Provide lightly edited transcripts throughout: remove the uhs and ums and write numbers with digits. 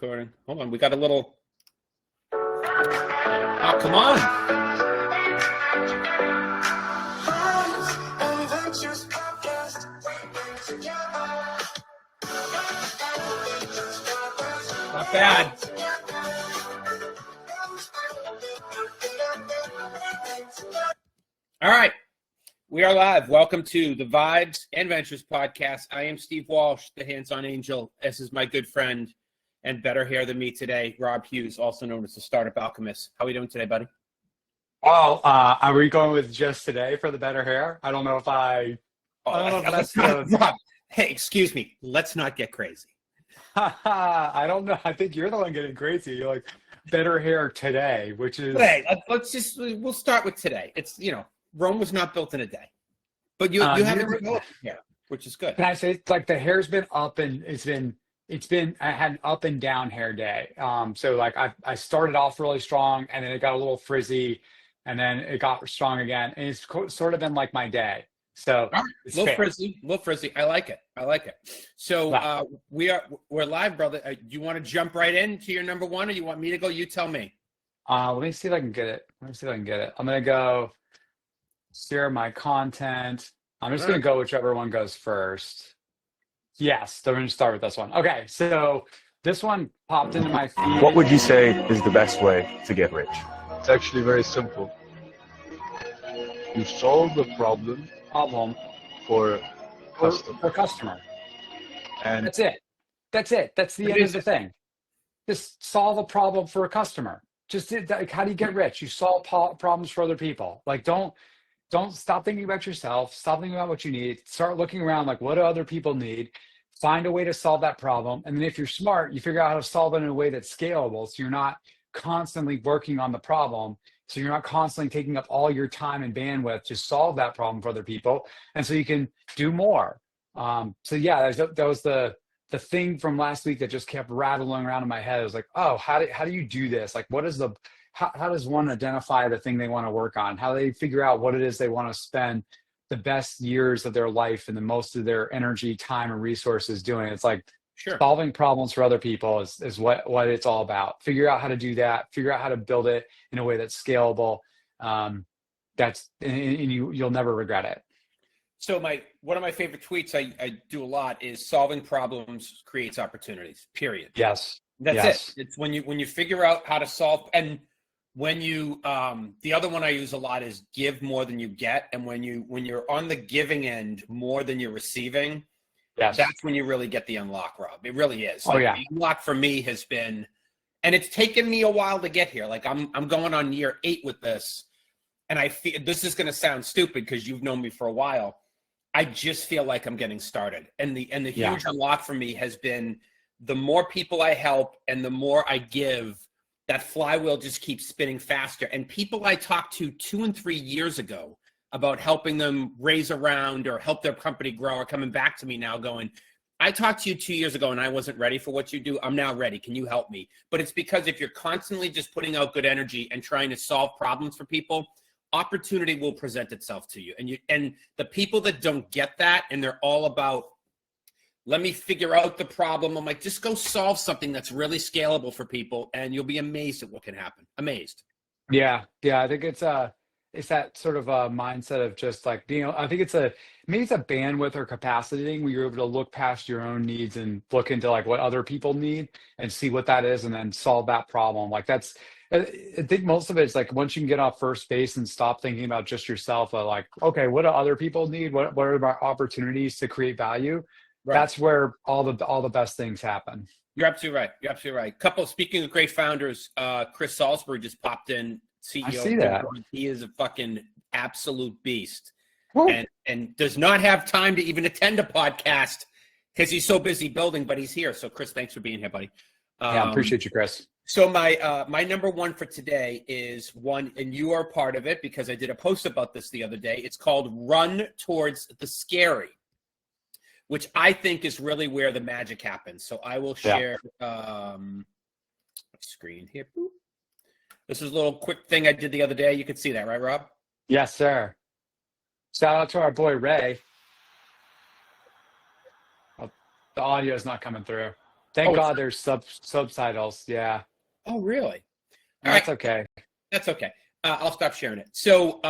recording. Hold on, we got a little. Oh, come on. Not bad. All right. We are live. Welcome to the Vibes and Ventures podcast. I am Steve Walsh, the hands-on angel. This is my good friend and better hair than me today, Rob Hughes, also known as the Startup Alchemist. How are we doing today, buddy? Well, are we going with just today for the better hair? I don't know if that's Rob, hey, excuse me. Let's not get crazy. I don't know. I think you're the one getting crazy. You're like, better hair today, which is... Hey, we'll start with today. It's, Rome was not built in a day. But you haven't developed hair, which is good. Can I say, it's like the hair's been up and I had an up and down hair day. So like I started off really strong and then it got a little frizzy and then it got strong again. And it's sort of been like my day. So a little frizzy. I like it. So we're live, brother. Do you want to jump right into your number one or you want me to go? You tell me. Let me see if I can get it. I'm going to go share my content. I'm just going to go whichever one goes first. Yes, they're going to start with this one. Okay, so this one popped into my feed. What would you say is the best way to get rich? It's actually very simple. You solve the problem for customer. And that's it. That's the end of the thing. Just solve a problem for a customer. Just like, how do you get rich? You solve problems for other people. Like, don't stop thinking about yourself. Stop thinking about what you need. Start looking around, like, what do other people need? Find a way to solve that problem. And then if you're smart, you figure out how to solve it in a way that's scalable. So you're not constantly working on the problem. So you're not constantly taking up all your time and bandwidth to solve that problem for other people. And so you can do more. So yeah, that was the thing from last week that just kept rattling around in my head. It was like, oh, how do you do this? Like, how does one identify the thing they want to work on? How do they figure out what it is they want to spend the best years of their life and the most of their energy, time, and resources doing? It's like solving problems for other people is what it's all about. Figure out how to do that. Figure out how to build it in a way that's scalable. And you'll never regret it. So one of my favorite tweets I do a lot is solving problems creates opportunities, period. Yes. That's it. It's when you figure out how to solve, and when you the other one I use a lot is give more than you get. And when you're on the giving end more than you're receiving, that's when you really get the unlock, Rob. It really is. The unlock for me has been, and it's taken me a while to get here. Like I'm going on year 8 with this, and I feel this is going to sound stupid because you've known me for a while. I just feel like I'm getting started, and the huge unlock for me has been the more people I help and the more I give, that flywheel just keeps spinning faster. And people I talked to 2 and 3 years ago about helping them raise a round or help their company grow are coming back to me now going, I talked to you 2 years ago and I wasn't ready for what you do. I'm now ready. Can you help me? But it's because if you're constantly just putting out good energy and trying to solve problems for people, opportunity will present itself to you. And the people that don't get that, and they're all about, let me figure out the problem. I'm like, just go solve something that's really scalable for people, and you'll be amazed at what can happen. Amazed. Yeah. I think it's that sort of a mindset of just like being. I think maybe it's a bandwidth or capacity thing where you're able to look past your own needs and look into like what other people need and see what that is, and then solve that problem. Like I think most of it is like once you can get off first base and stop thinking about just yourself, like, okay, what do other people need? What are my opportunities to create value? Right. That's where all the best things happen. You're absolutely right. Speaking of great founders, Chris Salisbury just popped in, CEO. I see that. He is a fucking absolute beast. And does not have time to even attend a podcast because he's so busy building, but he's here. So Chris, thanks for being here, buddy. I appreciate you, Chris. So my number one for today is one, and you are part of it because I did a post about this the other day. It's called Run Towards the Scary, which I think is really where the magic happens. So I will share screen here. This is a little quick thing I did the other day. You could see that, right, Rob? Yes, sir. Shout out to our boy, Ray. Oh, the audio is not coming through. Thank Oh, it's God there's subtitles. Yeah, Oh, really? All that's right. okay. That's okay. I'll stop sharing it. So,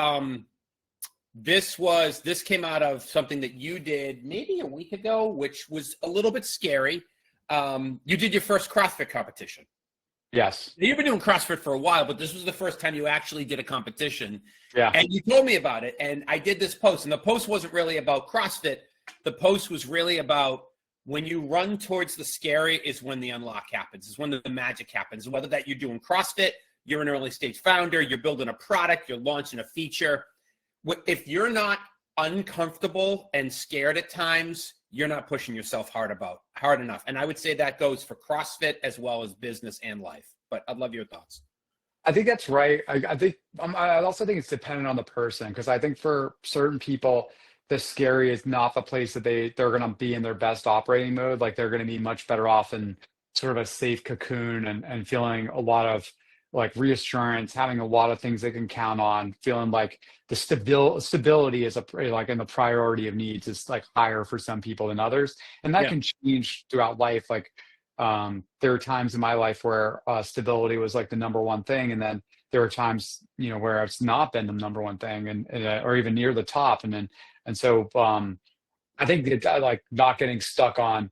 this came out of something that you did maybe a week ago, which was a little bit scary. You did your first CrossFit competition. Yes. You've been doing CrossFit for a while, but this was the first time you actually did a competition. Yeah. And you told me about it, and I did this post, and the post wasn't really about CrossFit. The post was really about when you run towards the scary is when the unlock happens, is when the magic happens. Whether that you're doing CrossFit, you're an early stage founder, you're building a product, you're launching a feature. If you're not uncomfortable and scared at times, you're not pushing yourself hard enough. And I would say that goes for CrossFit as well as business and life. But I'd love your thoughts. I think that's right. I think I also think it's dependent on the person, because I think for certain people, the scary is not the place that they're going to be in their best operating mode. Like they're going to be much better off in sort of a safe cocoon and feeling a lot of like reassurance, having a lot of things they can count on, feeling like the stability is like in the priority of needs is like higher for some people than others, and that Yeah. can change throughout life. Like there are times in my life where stability was like the number one thing, and then there are times where it's not been the number one thing, and or even near the top, and so I think that like not getting stuck on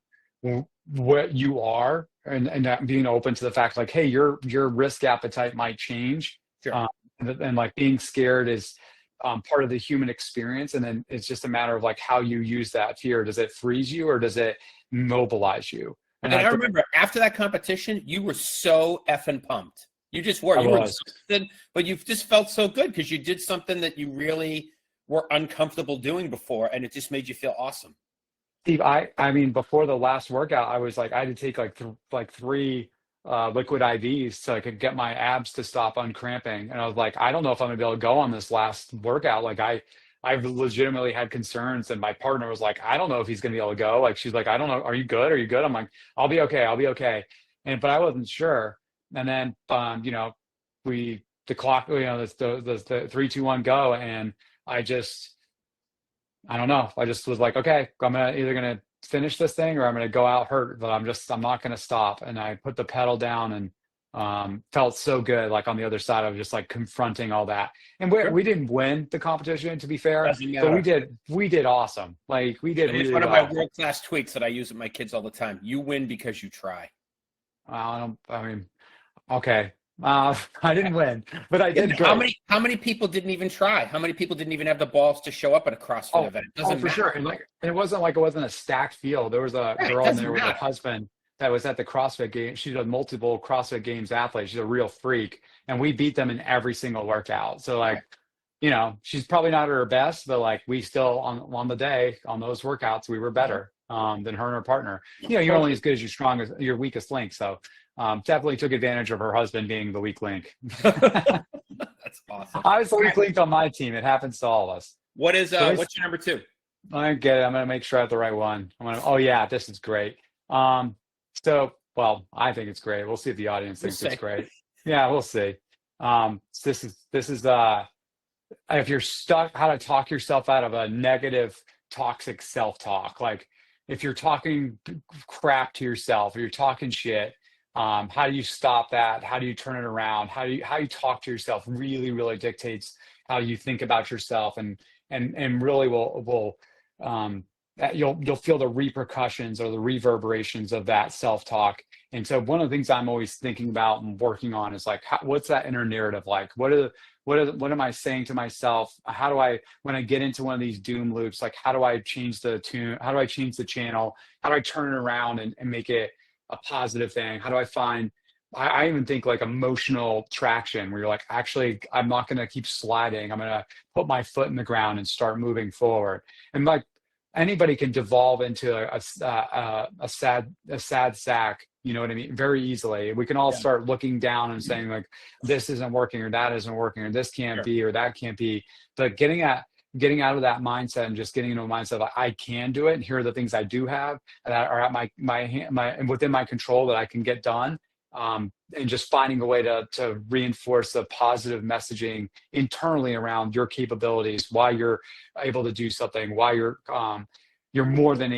what you are, and that being open to the fact like, hey, your risk appetite might change. Sure. And like being scared is part of the human experience, and then it's just a matter of like how you use that fear. Does it freeze you or does it mobilize you? And I remember after that competition, you were so effing pumped. You just were. You were exhausted, but you just felt so good because you did something that you really were uncomfortable doing before, and it just made you feel awesome. Steve, I mean, before the last workout, I was like, I had to take like three liquid IVs so I could get my abs to stop uncramping. And I was like, I don't know if I'm gonna be able to go on this last workout. Like I legitimately had concerns, and my partner was like, I don't know if he's gonna be able to go. Like she's like, I don't know, are you good? Are you good? I'm like, I'll be okay. But I wasn't sure. And then the clock, the 3, 2, 1 go, and I don't know. I just was like, okay, I'm either gonna finish this thing or I'm gonna go out hurt, but I'm not gonna stop. And I put the pedal down and felt so good. Like on the other side, I was just like confronting all that. And we didn't win the competition, to be fair, but we did awesome. Like we did. It's really one of well. my world-class tweets that I use with my kids all the time. You win because you try. Okay. I didn't win, but I did great. How many people didn't even try? How many people didn't even have the balls to show up at a CrossFit event? It doesn't for matter. sure. And it wasn't a stacked field. There was a girl in there with her husband that was at the CrossFit game. She's a multiple CrossFit Games athlete. She's a real freak, and we beat them in every single workout. So like, she's probably not at her best, but like we still on the day on those workouts we were better than her and her partner. You're only as good as your weakest link. So. Definitely took advantage of her husband being the weak link. That's awesome. I was the weak link on my team. It happens to all of us. What's your number 2? I get it. I'm going to make sure I have the right one. Oh yeah, this is great. I think it's great. We'll see if the audience thinks it's great. Yeah, we'll see. This is if you're stuck, how to talk yourself out of a negative, toxic self-talk. Like if you're talking crap to yourself or you're talking shit, how do you stop that? How do you turn it around? How you talk to yourself really, really dictates how you think about yourself, and really will you'll feel the repercussions or the reverberations of that self-talk. And so one of the things I'm always thinking about and working on is like, what's that inner narrative like? What am I saying to myself? How do I, when I get into one of these doom loops, like how do I change the tune? How do I change the channel? How do I turn it around and make it a positive thing? How do I find, I even think like emotional traction where you're like, actually, I'm not going to keep sliding. I'm going to put my foot in the ground and start moving forward. And like anybody can devolve into a sad sack, you know what I mean? Very easily. We can all start looking down and saying like, this isn't working or that isn't working or this can't be or that can't be. But getting out of that mindset and just getting into a mindset of I can do it, and here are the things I do have that are at my within my control that I can get done, and just finding a way to reinforce the positive messaging internally around your capabilities, why you're able to do something, why you're you're more than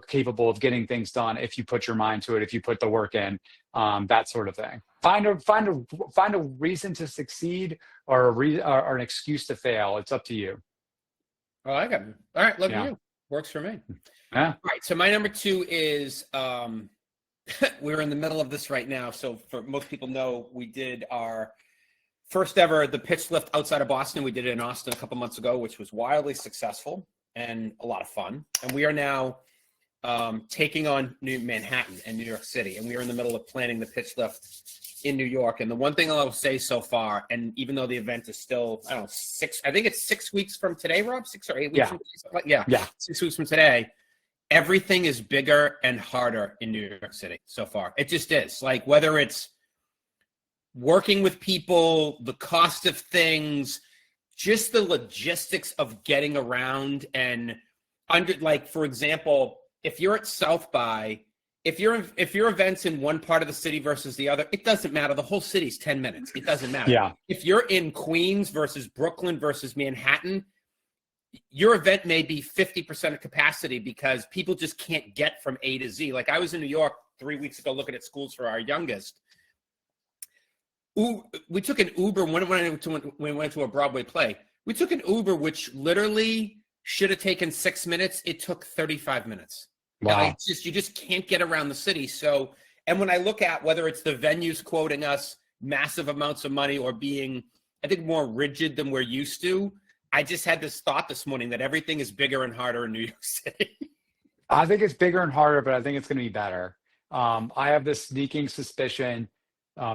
capable of getting things done if you put your mind to it, if you put the work in, that sort of thing. Find a reason to succeed or or an excuse to fail. It's up to you. Oh, I got it. All right, look Yeah. at you. Works for me. Yeah. All right, so my number 2 is we're in the middle of this right now. So for most people know, we did our first ever the pitch lift outside of Boston. We did it in Austin a couple months ago, which was wildly successful and a lot of fun. And we are now taking on New Manhattan and New York City, and we are in the middle of planning the pitch lift in New York. And the one thing I'll say so far, and even though the event is still, I don't know, I think it's 6 weeks from today, Rob, 6 or 8 weeks from today. Yeah, 6 weeks from today. Everything is bigger and harder in New York City so far. It just is. Like, whether it's working with people, the cost of things, just the logistics of getting around and like, for example, if you're at South by, if your event's in one part of the city versus the other, it doesn't matter. The whole city's 10 minutes. It doesn't matter. Yeah. If you're in Queens versus Brooklyn versus Manhattan, your event may be 50% of capacity because people just can't get from A to Z. Like, I was in New York 3 weeks ago looking at schools for our youngest. We took an Uber when we went to a Broadway play. We took an Uber, which literally should have taken 6 minutes. It took 35 minutes. Wow. You just can't get around the city. So, and when I look at whether it's the venues quoting us massive amounts of money or being, I think, more rigid than we're used to, I just had this thought this morning that everything is bigger and harder in New York City. I think it's bigger and harder, but I think it's going to be better. I have this sneaking suspicion,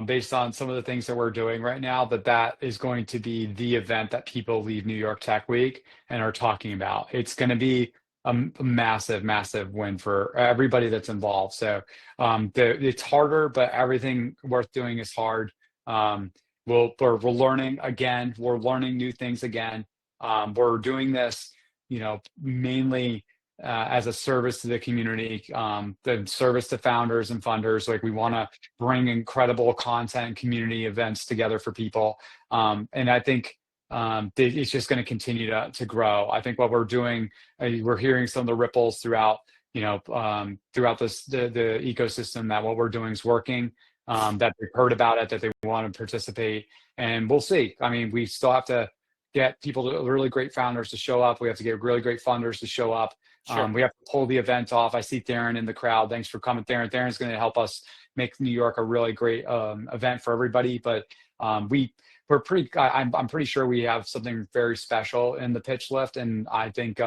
based on some of the things that we're doing right now, that is going to be the event that people leave New York Tech Week and are talking about. It's going to be a massive, massive win for everybody that's involved. So it's harder, but everything worth doing is hard. We're learning again. We're learning new things again. We're doing this, mainly as a service to the community, the service to founders and funders. Like, we want to bring incredible content and community events together for people. And I think it's just going to continue to grow. I think what we're doing, we're hearing some of the ripples throughout the ecosystem, that what we're doing is working, that they've heard about it, that they want to participate, and we'll see. I mean, we still have to get really great founders to show up. We have to get really great funders to show up. Sure. We have to pull the event off. I see Theron in the crowd. Thanks for coming, Theron. Theron's going to help us make New York a really great event for everybody. But I'm pretty sure we have something very special in the pitch lift, and I think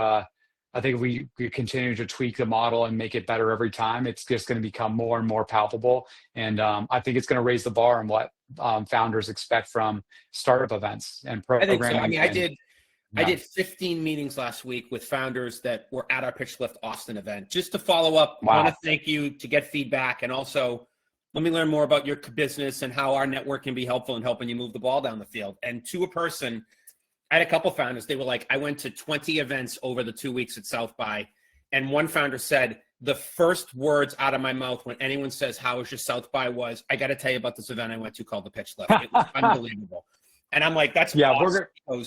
we continue to tweak the model and make it better every time. It's just going to become more and more palpable, and I think it's going to raise the bar on what founders expect from startup events and I programming. think so. I mean, I did 15 meetings last week with founders that were at our Pitch Lift Austin event. Just to follow up, Wow. I want to thank you, to get feedback, and also let me learn more about your business and how our network can be helpful in helping you move the ball down the field. And to a person, I had a couple founders. They were like, I went to 20 events over the 2 weeks at South by, and one founder said, the first words out of my mouth when anyone says, how was your South by, was, I got to tell you about this event I went to called the Pitch Lift. It was unbelievable. And I'm like, that's awesome.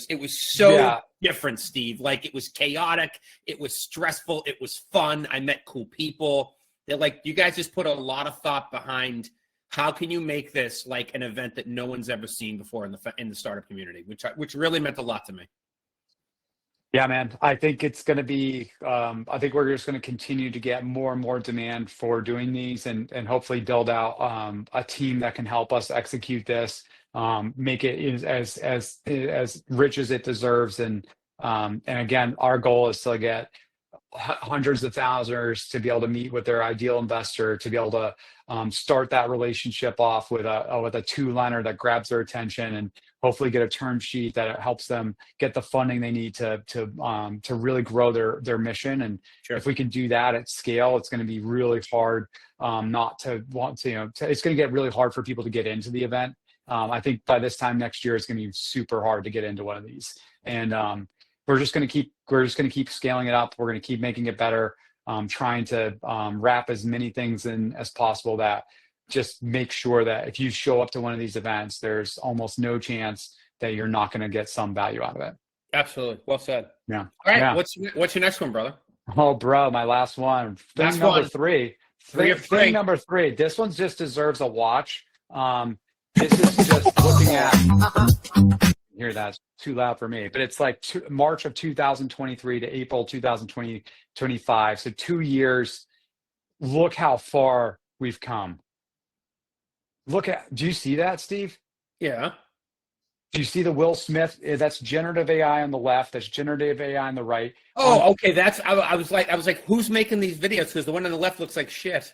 It was so different, Steve. Like, it was chaotic. It was stressful. It was fun. I met cool people. They're like, you guys just put a lot of thought behind how can you make this like an event that no one's ever seen before in the startup community, which really meant a lot to me. Yeah, man. I think it's going to be, I think we're just going to continue to get more and more demand for doing these, and hopefully build out a team that can help us execute this, make it as rich as it deserves. And again, our goal is to get hundreds of thousands to be able to meet with their ideal investor, to be able to start that relationship off with a two-liner that grabs their attention, and hopefully get a term sheet that helps them get the funding they need to really grow their mission. And Sure. If we can do that at scale, it's going to be really hard not to want to, it's going to get really hard for people to get into the event. I think by this time next year, it's going to be super hard to get into one of these. And we're just going to keep scaling it up. We're going to keep making it better, trying to wrap as many things in as possible that just make sure that if you show up to one of these events, there's almost no chance that you're not going to get some value out of it. Absolutely. Well said. Yeah. All right. Yeah. What's your next one, brother? Oh, bro, my last one. Last Thing number one. three. Three of three. Thing number three. This one just deserves a watch. This is just looking at. Hear that's too loud for me, but it's like March of 2023 to April 2025. So 2 years. Look how far we've come. Do you see that, Steve? Yeah. Do you see the Will Smith? That's generative AI on the left. That's generative AI on the right. Oh, okay. I was like, who's making these videos? Because the one on the left looks like shit.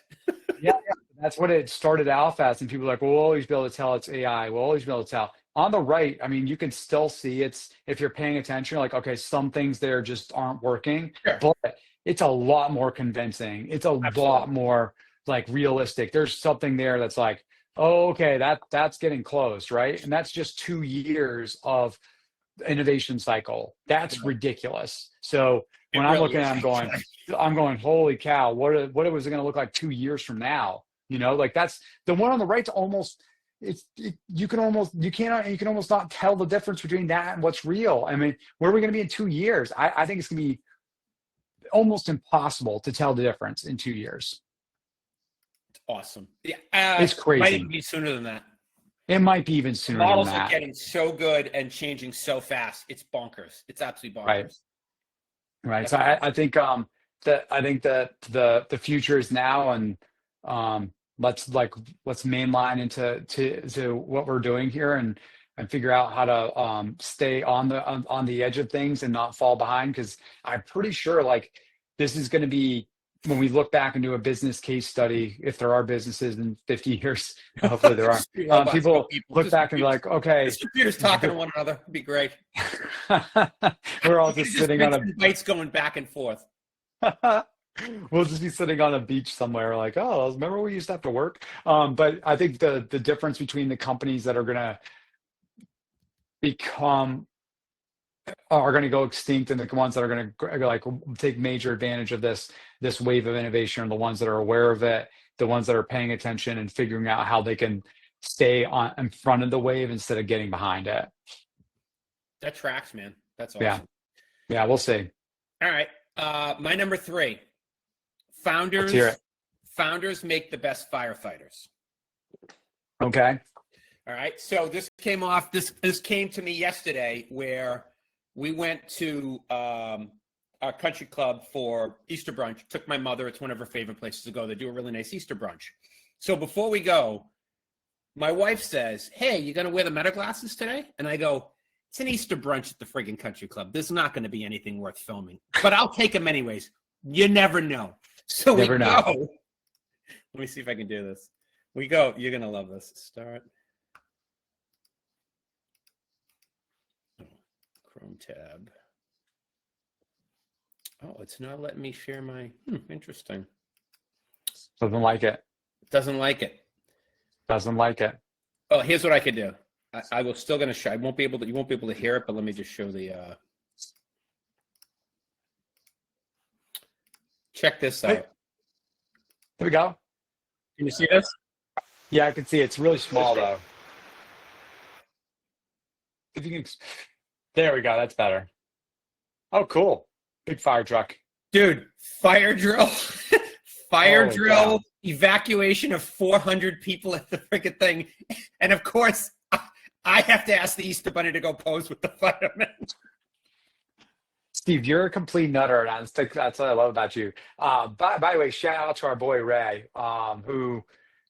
Yeah, that's what it started off as. And people are like, we'll always be able to tell it's AI. We'll always be able to tell. On the right, I mean, you can still see if you're paying attention, like, okay, some things there just aren't working, Sure. but it's a lot more convincing. It's a lot more like realistic. There's something there that's like, oh, okay, that's getting close, right? And that's just 2 years of innovation cycle. That's ridiculous. So when I'm looking at it, I'm going, holy cow, what was it going to look like 2 years from now? You know, like that's the one on the right's almost, you can almost not tell the difference between that and what's real. I mean, where are we going to be in 2 years? I think it's going to be almost impossible to tell the difference in 2 years. Awesome. Yeah, it's crazy. Might even be sooner than that. It might be even sooner Models than that. are getting so good and changing so fast. It's bonkers. It's absolutely bonkers. Right. So I think that the future is now, and let's mainline into what we're doing here and figure out how to stay on the edge of things and not fall behind, because I'm pretty sure like this is going to be, when we look back and do a business case study, if there are businesses in 50 years, hopefully there are, people look back and be like, okay, this computer's talking to one another. It'd be great. We're all just sitting on a bites going back and forth. We'll just be sitting on a beach somewhere like, oh, remember we used to have to work? But I think the difference between the companies that are going to go extinct and the ones that are going to like take major advantage of this wave of innovation are the ones that are aware of it, the ones that are paying attention and figuring out how they can stay in front of the wave instead of getting behind it. That tracks, man. That's awesome. Yeah, we'll see. All right. My number 3. Founders make the best firefighters. Okay. All right. So this came to me yesterday, where we went to our country club for Easter brunch. Took my mother. It's one of her favorite places to go. They do a really nice Easter brunch. So before we go, my wife says, "Hey, you going to wear the meta glasses today?" And I go, "It's an Easter brunch at the friggin' country club. There's not going to be anything worth filming, but I'll take them anyways. You never know." So we go. Let me see if I can do this. We go. You're going to love this. Start. Chrome tab. Oh, it's not letting me share my. Interesting. Doesn't like it. Doesn't like it. Doesn't like it. Oh, here's what I could do. I will still going to show. You won't be able to hear it, but let me just show the. Check this out. Here we go. Can you see this? Yeah, I can see it. It's really small though. If you can, there we go. That's better. Oh, cool. Big fire truck. Dude, fire drill. Holy cow. Evacuation of 400 people at the freaking thing. And of course, I have to ask the Easter Bunny to go pose with the firemen. Steve, you're a complete nutter. That's what I love about you. By the way, shout out to our boy Ray, who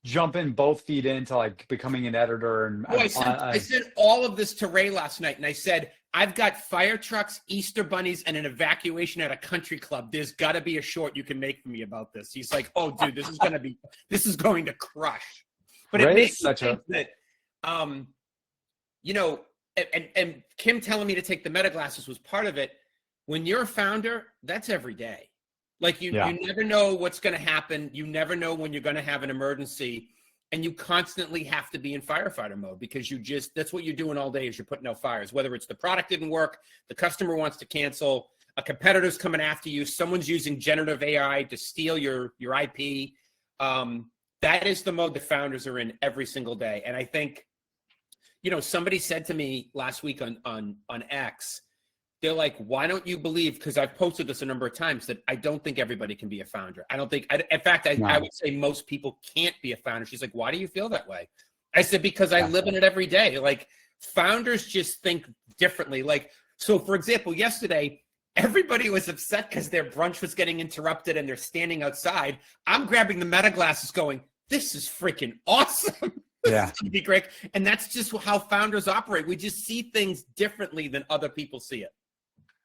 jumping both feet into like becoming an editor. And I sent all of this to Ray last night, and I said, I've got fire trucks, Easter bunnies, and an evacuation at a country club. There's got to be a short you can make for me about this. He's like, "Oh, dude, this is going to crush." But it makes me think that, and Kim telling me to take the meta glasses was part of it. When you're a founder, that's every day. Like you never know what's going to happen. You never know when you're going to have an emergency. And you constantly have to be in firefighter mode, because that's what you're doing all day is you're putting out fires. Whether it's the product didn't work, the customer wants to cancel, a competitor's coming after you, someone's using generative AI to steal your IP. That is the mode the founders are in every single day. And I think, somebody said to me last week on X, they're like, why don't you believe, because I've posted this a number of times, that I don't think everybody can be a founder. I don't think, in fact, I No. would say most people can't be a founder. She's like, why do you feel that way? I said, because I Yeah. live in it every day. Like, founders just think differently. Like, so for example, yesterday, everybody was upset because their brunch was getting interrupted and they're standing outside. I'm grabbing the Meta glasses going, this is freaking awesome. Yeah. This is gonna be great. And that's just how founders operate. We just see things differently than other people see it.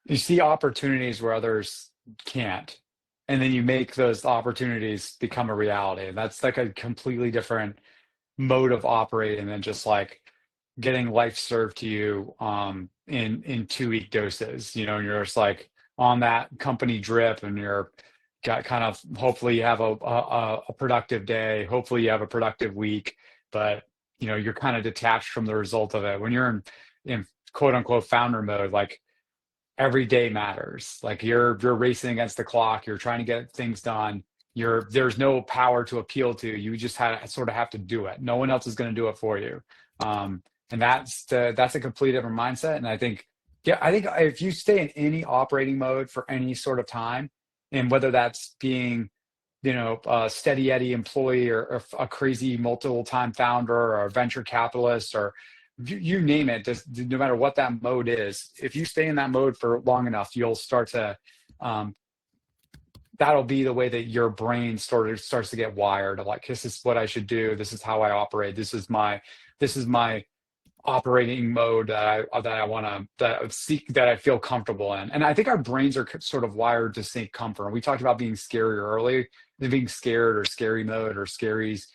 You see opportunities where others can't, and then you make those opportunities become a reality. And that's like a completely different mode of operating than just like getting life served to you in 2 week doses. You know, and you're just like on that company drip, and you're got kind of, hopefully you have a productive day, hopefully you have a productive week, but you know, you're kind of detached from the result of it. When you're in quote unquote founder mode, like every day matters. Like you're racing against the clock, you're trying to get things done. There's no power to appeal to. You just sort of have to do it. No one else is going to do it for you. And that's a complete different mindset. And I think if you stay in any operating mode for any sort of time, and whether that's being, you know, a steady Eddie employee, or a crazy multiple time founder, or a venture capitalist, or you name it, no matter what that mode is, if you stay in that mode for long enough, you'll start to, that'll be the way that your brain starts to get wired of like, this is what I should do. This is how I operate. This is my operating mode that I feel comfortable in. And I think our brains are sort of wired to seek comfort. And we talked about being scary early, being scared, or scary mode, or scaries.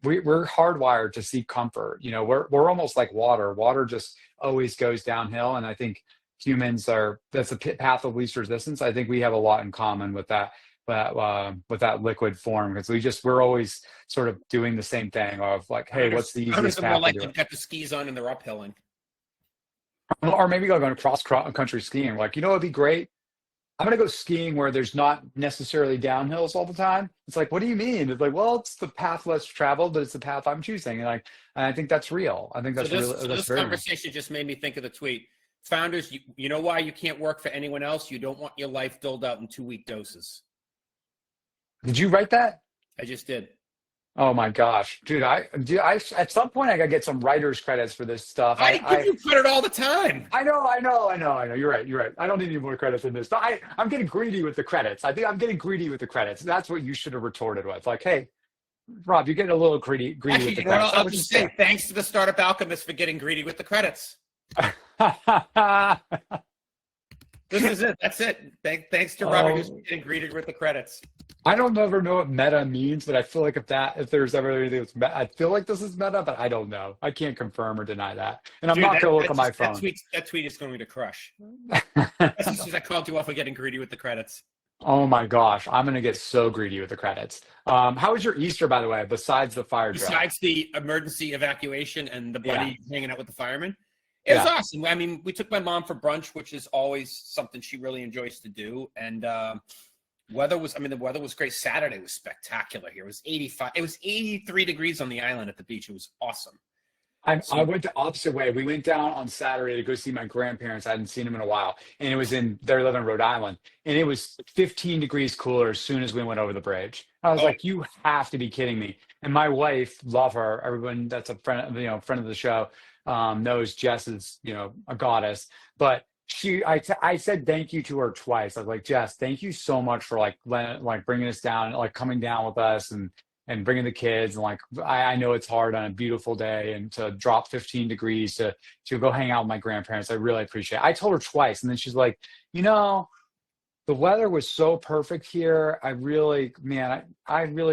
We're hardwired to seek comfort. You know, we're almost like water. Water just always goes downhill. And I think humans that's a path of least resistance. I think we have a lot in common with that liquid form, because we're always sort of doing the same thing of like, hey, what's the easiest path Like to do they've it? got the skis on and they're uphilling. Or maybe like going cross country skiing. Like, you know, it'd be great. I'm going to go skiing where there's not necessarily downhills all the time. It's like, what do you mean? It's like, well, it's the path less traveled, but it's the path I'm choosing. And I think that's real. I think that's This very real. conversation just made me think of the tweet. Founders, you know why you can't work for anyone else? You don't want your life doled out in 2 week doses. Did you write that? I just did. Oh my gosh, dude! I at some point I gotta get some writer's credits for this stuff. I give you credit all the time. I know. You're right. I don't need any more credits than this. But I'm getting greedy with the credits. I think I'm getting greedy with the credits. That's what you should have retorted with. Like, hey, Rob, you're getting a little greedy Actually, with the you know what, credits. I'll just say thanks to the Startup Alchemist for getting greedy with the credits. This is it. That's it. Thanks to Robert who's getting greeted with the credits. I don't ever know what meta means, but I feel like if there's ever anything that's meta, I feel like this is meta, but I don't know. I can't confirm or deny that. And I'm not going to look at my phone. That tweet is going to crush. That's just because I called you off for getting greedy with the credits. Oh my gosh, I'm going to get so greedy with the credits. How was your Easter, by the way, besides the fire drill? Besides the emergency evacuation and the buddy hanging out with the firemen? It was awesome. I mean, we took my mom for brunch, which is always something she really enjoys to do. And the weather was great. Saturday was spectacular here. It was 85. It was 83 degrees on the island at the beach. It was awesome. I went the opposite way. We went down on Saturday to go see my grandparents. I hadn't seen them in a while. And it was they live in Rhode Island. And it was 15 degrees cooler as soon as we went over the bridge. I was like, you have to be kidding me. And my wife, love her. Everyone that's a friend of the show, knows Jess is, a goddess. But I said thank you to her twice. I was like, Jess, thank you so much for bringing us down, coming down with us and bringing the kids. And I know it's hard on a beautiful day and to drop 15 degrees to go hang out with my grandparents. I really appreciate it. I told her twice. And then she's like, the weather was so perfect here. I really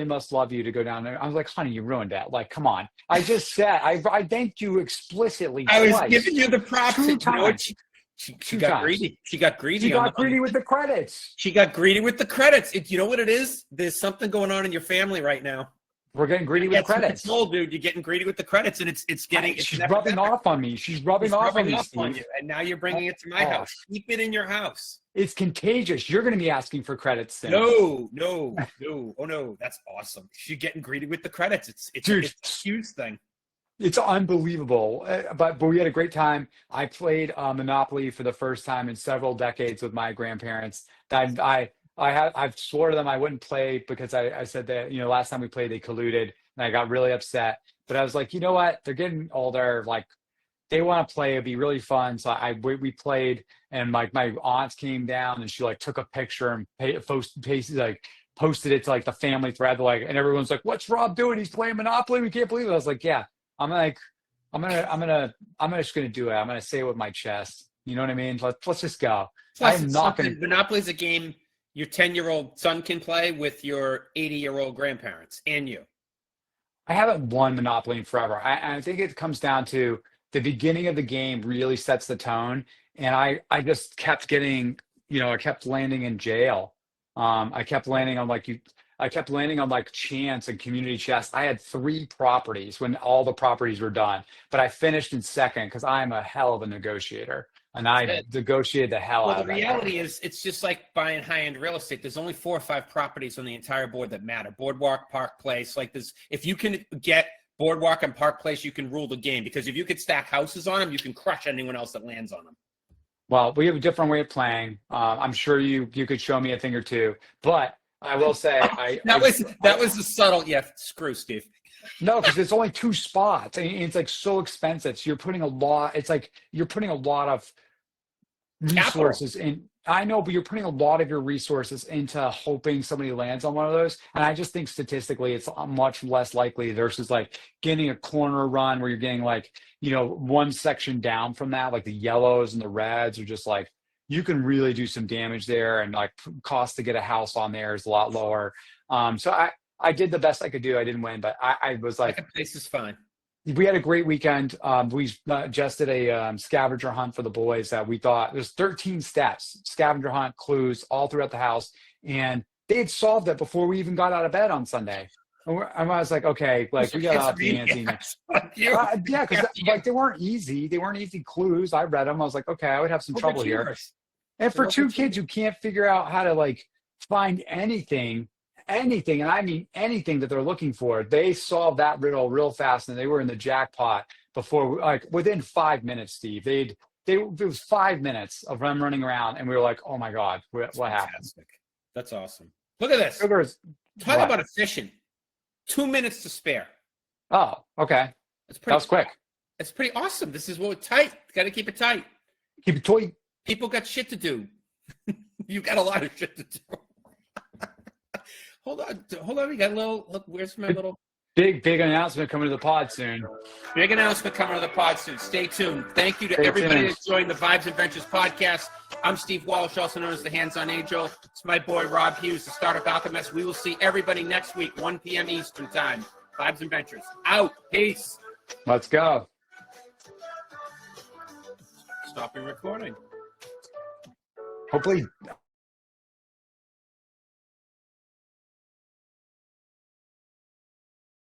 must love you to go down there. I was like, honey, you ruined that. Like, come on. I just said, I thanked you explicitly twice. I was giving you the props. She got greedy. She got greedy. She got greedy with the credits. She got greedy with the credits. You know what it is? There's something going on in your family right now. We're getting greedy with the credits. Dude, you're getting greedy with the credits, and it's getting. She's rubbing off on me. She's rubbing off on you, and now you're bringing it to my house. Keep it in your house. It's contagious. You're going to be asking for credits soon. No. Oh no, that's awesome. She's getting greedy with the credits. It's a huge thing. It's unbelievable. But we had a great time. I played Monopoly for the first time in several decades with my grandparents. I've swore to them I wouldn't play because I said that, last time we played they colluded and I got really upset. But I was like, you know what? They're getting older. Like they want to play. It'd be really fun. So we played, and my aunts came down and she like took a picture and posted it to like the family thread. Like, and everyone's like, "What's Rob doing? He's playing Monopoly. We can't believe it." I was like, "Yeah." I'm just gonna do it. I'm gonna say it with my chest. You know what I mean? Let's just go. Plus, I'm not gonna. Monopoly's a game your 10-year-old son can play with your 80-year-old grandparents and you. I haven't won Monopoly in forever. I think it comes down to the beginning of the game really sets the tone, and I just kept getting, I kept landing in jail. I kept landing on like chance and community chest. I had 3 properties when all the properties were done, but I finished in second because I'm a hell of a negotiator, and I negotiated the hell Well, out the of that. reality is, it's just like buying high-end real estate. There's only 4 or 5 properties on the entire board that matter. Boardwalk, Park Place. Like this, if you can get Boardwalk and Park Place, you can rule the game. Because if you could stack houses on them, you can crush anyone else that lands on them. Well, we have a different way of playing. I'm sure you could show me a thing or two, but I will say that was a subtle. Yeah, screw Steve. no, because it's only 2 spots, and it's like so expensive. So you're putting a lot. It's like you're putting a lot of resources in. I know, but you're putting a lot of your resources into hoping somebody lands on one of those. And I just think statistically, it's much less likely versus like getting a corner run where you're getting like, one section down from that, like the yellows and the reds are just like, you can really do some damage there. And like cost to get a house on there is a lot lower. So I did the best I could do. I didn't win, but I was like, Second place is fine. we had a great weekend. We just did a scavenger hunt for the boys that we thought there's 13 steps, scavenger hunt clues all throughout the house. And they had solved it before we even got out of bed on Sunday. And I was like, okay, like we got off the ante. Yeah, because like they weren't easy. They weren't easy clues. I read them. I was like, okay, I would have some trouble here. And for 2 kids who can't figure out how to like find anything, and I mean anything that they're looking for, they solved that riddle real fast, and they were in the jackpot before, like within 5 minutes. Steve, it was 5 minutes of them running around, and we were like, oh my god, what happened? That's awesome. Look at this. Talk about efficient. 2 minutes to spare. Oh, okay. That was quick. It's pretty awesome. This is what tight. Got to keep it tight. Keep it tight. People got shit to do. You got a lot of shit to do. Hold on. We got a little. Look, where's my little big announcement coming to the pod soon? Big announcement coming to the pod soon. Stay tuned. Thank you to everybody that's joined the Vibes and Ventures podcast. I'm Steve Walsh, also known as the Hands-On Angel. It's my boy Rob Hughes, the Startup Alchemist. We will see everybody next week, 1 p.m. Eastern time. Vibes and Ventures out. Peace. Let's go. Stopping recording. Hopefully